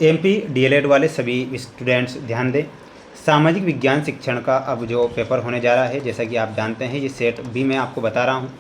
MP DElEd वाले सभी students ध्यान दें। सामाजिक विज्ञान शिक्षण का अब जो पेपर होने जा रहा है, जैसा कि आप जानते हैं, ये सेट बी मैं आपको बता रहा हूँ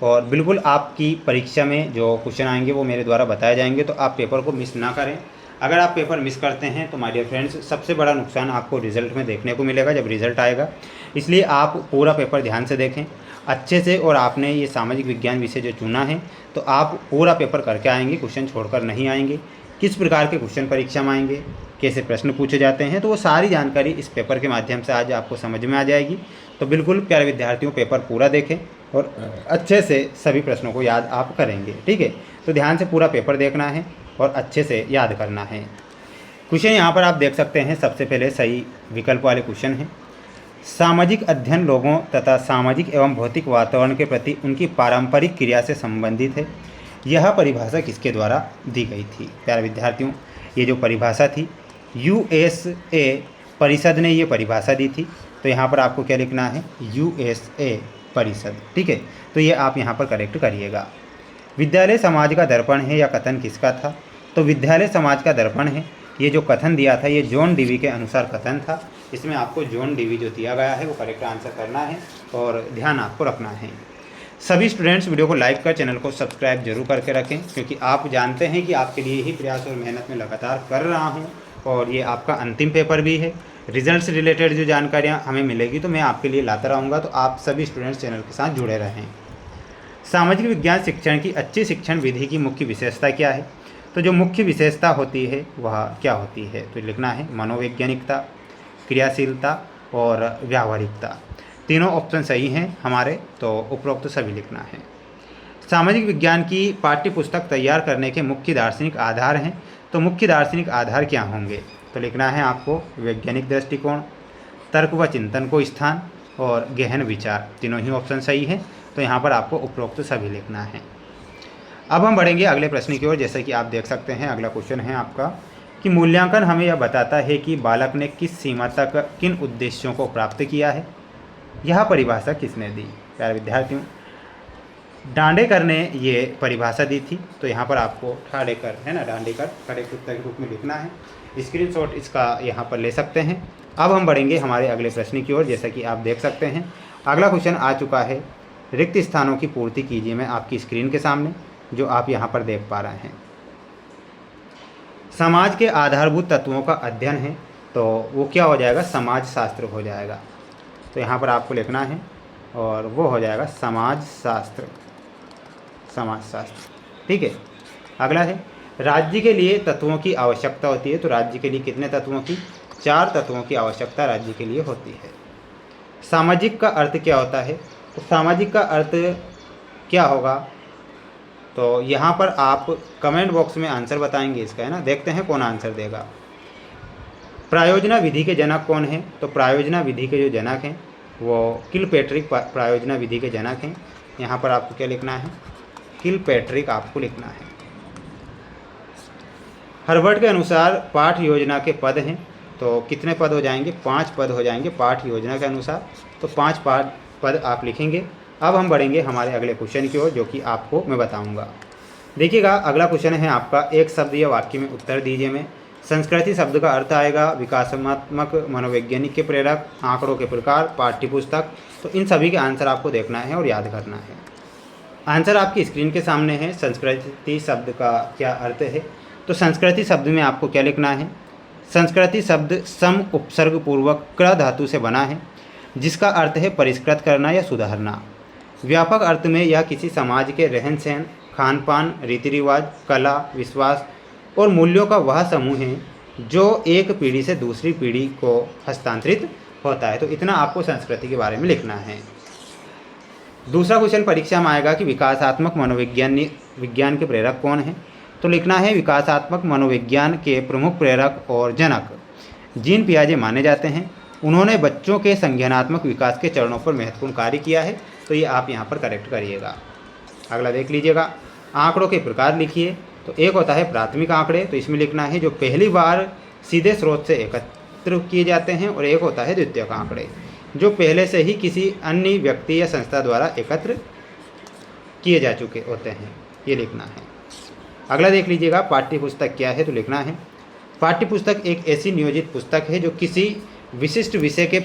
और बिल्कुल आपकी परीक्षा में जो क्वेश्चन आएंगे वो मेरे द्वारा बताए जाएंगे, तो आप पेपर को मिस ना करें। अगर आप पेपर मिस करते हैं तो माय डियर फ्रेंड्स, सबसे बड़ा नुकसान आपको रिज़ल्ट में देखने को मिलेगा जब रिज़ल्ट आएगा। इसलिए आप पूरा पेपर ध्यान से देखें अच्छे से, और आपने ये सामाजिक विज्ञान विषय जो चुना है तो आप पूरा पेपर करके आएंगे, क्वेश्चन छोड़कर नहीं आएंगे। किस प्रकार के क्वेश्चन परीक्षा में आएंगे, कैसे प्रश्न पूछे जाते हैं, तो वो सारी जानकारी इस पेपर के माध्यम से आज आपको समझ में आ जाएगी। तो बिल्कुल प्यारे विद्यार्थियों, पेपर पूरा देखें और अच्छे से सभी प्रश्नों को याद आप करेंगे, ठीक है। तो ध्यान से पूरा पेपर देखना है और अच्छे से याद करना है। क्वेश्चन यहाँ पर आप देख सकते हैं। सबसे पहले सही विकल्प वाले क्वेश्चन हैं। सामाजिक अध्ययन लोगों तथा सामाजिक एवं भौतिक वातावरण के प्रति उनकी पारंपरिक क्रिया से संबंधित है। यह परिभाषा किसके द्वारा दी गई थी? प्यारे विद्यार्थियों, ये जो परिभाषा थी यूएसए परिषद ने ये परिभाषा दी थी। तो यहाँ पर आपको क्या लिखना है? यूएसए परिषद, ठीक है। तो ये आप यहाँ पर करेक्ट करिएगा। विद्यालय समाज का दर्पण है, या कथन किसका था? तो विद्यालय समाज का दर्पण है, ये जो कथन दिया था ये जॉन डीवी के अनुसार कथन था। इसमें आपको जॉन डीवी जो दिया गया है वो करेक्ट आंसर करना है और ध्यान आपको रखना है। सभी स्टूडेंट्स वीडियो को लाइक कर चैनल को सब्सक्राइब जरूर करके रखें, क्योंकि आप जानते हैं कि आपके लिए ही प्रयास और मेहनत में लगातार कर रहा हूं और ये आपका अंतिम पेपर भी है। रिजल्ट से रिलेटेड जो जानकारियाँ हमें मिलेगी तो मैं आपके लिए लाता रहूँगा, तो आप सभी स्टूडेंट्स चैनल के साथ जुड़े रहें। सामाजिक विज्ञान शिक्षण की अच्छी शिक्षण विधि की मुख्य विशेषता क्या है? तो जो मुख्य विशेषता होती है वह क्या होती है? तो लिखना है मनोवैज्ञानिकता, क्रियाशीलता और व्यावहारिकता। तीनों ऑप्शन सही हैं हमारे, तो उपरोक्त सभी लिखना है। सामाजिक विज्ञान की पाठ्य पुस्तक तैयार करने के मुख्य दार्शनिक आधार हैं। तो मुख्य दार्शनिक आधार क्या होंगे? तो लिखना है आपको वैज्ञानिक दृष्टिकोण, तर्क व चिंतन को स्थान और गहन विचार। तीनों ही ऑप्शन सही हैं, तो यहाँ पर आपको उपरोक्त सभी लिखना है। अब हम बढ़ेंगे अगले प्रश्न की ओर। जैसे कि आप देख सकते हैं, अगला क्वेश्चन है आपका कि मूल्यांकन हमें यह बताता है कि बालक ने किस सीमा तक किन उद्देश्यों को प्राप्त किया है। यह परिभाषा किसने दी? प्यारे विद्यार्थियों, डांडेकर ने ये परिभाषा दी थी। तो यहाँ पर आपको ठाडेकर है ना, डांडेकर करेक्ट उत्तर के रूप में लिखना है। स्क्रीनशॉट इसका यहाँ पर ले सकते हैं। अब हम बढ़ेंगे हमारे अगले प्रश्न की ओर। जैसा कि आप देख सकते हैं, अगला क्वेश्चन आ चुका है। रिक्त स्थानों की पूर्ति कीजिए। मैं आपकी स्क्रीन के सामने जो आप यहाँ पर देख पा रहे हैं, समाज के आधारभूत तत्वों का अध्ययन है, तो वो क्या हो जाएगा? समाज शास्त्र हो जाएगा। तो यहाँ पर आपको लिखना है और वो हो जाएगा समाज शास्त्र, समाज शास्त्र, ठीक है। अगला है राज्य के लिए तत्वों की आवश्यकता होती है। तो राज्य के लिए कितने तत्वों की? 4 तत्वों की आवश्यकता राज्य के लिए होती है। सामाजिक का अर्थ क्या होता है? तो सामाजिक का अर्थ क्या होगा? तो यहाँ पर आप कमेंट बॉक्स में आंसर बताएंगे इसका, है ना। देखते हैं कौन आंसर देगा। प्रायोजना विधि के जनक कौन है? तो प्रायोजना विधि के जो जनक हैं वो किलपैट्रिक प्रायोजना विधि के जनक हैं। यहाँ पर आपको क्या लिखना है? किलपैट्रिक आपको लिखना है। हार्वर्ड के अनुसार पाठ योजना के पद हैं, तो कितने पद हो जाएंगे? 5 पद हो जाएंगे पाठ योजना के अनुसार। तो 5 पद आप लिखेंगे। अब हम बढ़ेंगे हमारे अगले क्वेश्चन की ओर, जो कि आपको मैं बताऊंगा। देखिएगा, अगला क्वेश्चन है आपका, एक शब्द या वाक्य में उत्तर दीजिए। में संस्कृति शब्द का अर्थ आएगा विकासात्मक, मनोवैज्ञानिक के प्रेरक, आंकड़ों के प्रकार, पाठ्यपुस्तक। तो इन सभी के आंसर आपको देखना है और याद करना है। आंसर आपकी स्क्रीन के सामने है। संस्कृति शब्द का क्या अर्थ है? तो संस्कृति शब्द में आपको क्या लिखना है? संस्कृति शब्द सम उपसर्ग पूर्वक क्र धातु से बना है, जिसका अर्थ है परिष्कृत करना या सुधारना। व्यापक अर्थ में यह किसी समाज के रहन सहन, खान पान, रीति रिवाज, कला, विश्वास और मूल्यों का वह समूह है जो एक पीढ़ी से दूसरी पीढ़ी को हस्तांतरित होता है। तो इतना आपको संस्कृति के बारे में लिखना है। दूसरा क्वेश्चन परीक्षा में आएगा कि विकासात्मक विज्ञान के प्रेरक कौन है? तो लिखना है विकासात्मक मनोविज्ञान के प्रमुख प्रेरक और जनक जीन पियाजे माने जाते हैं। उन्होंने बच्चों के संज्ञानात्मक विकास के चरणों पर महत्वपूर्ण कार्य किया है। तो ये आप यहाँ पर करेक्ट करिएगा। अगला देख लीजिएगा, आंकड़ों के प्रकार लिखिए। तो एक होता है प्राथमिक आंकड़े, तो इसमें लिखना है जो पहली बार सीधे स्रोत से एकत्र किए जाते हैं, और एक होता है द्वितीयक आंकड़े, जो पहले से ही किसी अन्य व्यक्ति या संस्था द्वारा एकत्र किए जा चुके होते हैं। ये लिखना है। अगला देख लीजिएगा, पाठ्य पुस्तक क्या है? तो लिखना है पाठ्य पुस्तक एक ऐसी नियोजित पुस्तक है जो किसी विशिष्ट विषय के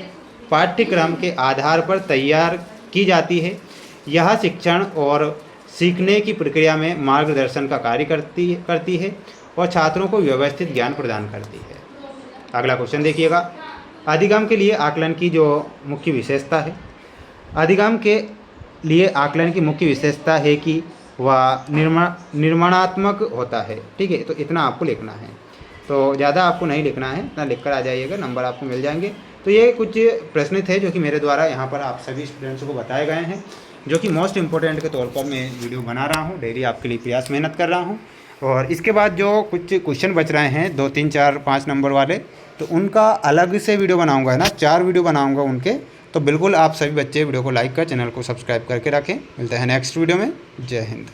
पाठ्यक्रम के आधार पर तैयार की जाती है। यह शिक्षण और सीखने की प्रक्रिया में मार्गदर्शन का कार्य करती है और छात्रों को व्यवस्थित ज्ञान प्रदान करती है। अगला क्वेश्चन देखिएगा, अधिगम के लिए आकलन की जो मुख्य विशेषता है। अधिगम के लिए आकलन की मुख्य विशेषता है कि वह निर्माणात्मक होता है। ठीक है, तो इतना आपको लिखना है, तो ज़्यादा आपको नहीं लिखना है, इतना लिखकर आ जाइएगा, नंबर आपको मिल जाएंगे। तो ये कुछ प्रश्न थे जो कि मेरे द्वारा यहाँ पर आप सभी स्टूडेंट्स को बताए गए हैं, जो कि मोस्ट इम्पोर्टेंट के तौर पर मैं वीडियो बना रहा हूँ, डेली आपके लिए प्रयास मेहनत कर रहा हूँ। और इसके बाद जो कुछ क्वेश्चन बच रहे हैं 2, 3, 4, 5 नंबर वाले, तो उनका अलग से वीडियो बनाऊँगा, है ना, 4 वीडियो बनाऊँगा उनके। तो बिल्कुल आप सभी बच्चे वीडियो को लाइक कर चैनल को सब्सक्राइब करके रखें। मिलते हैं नेक्स्ट वीडियो में। जय हिंद।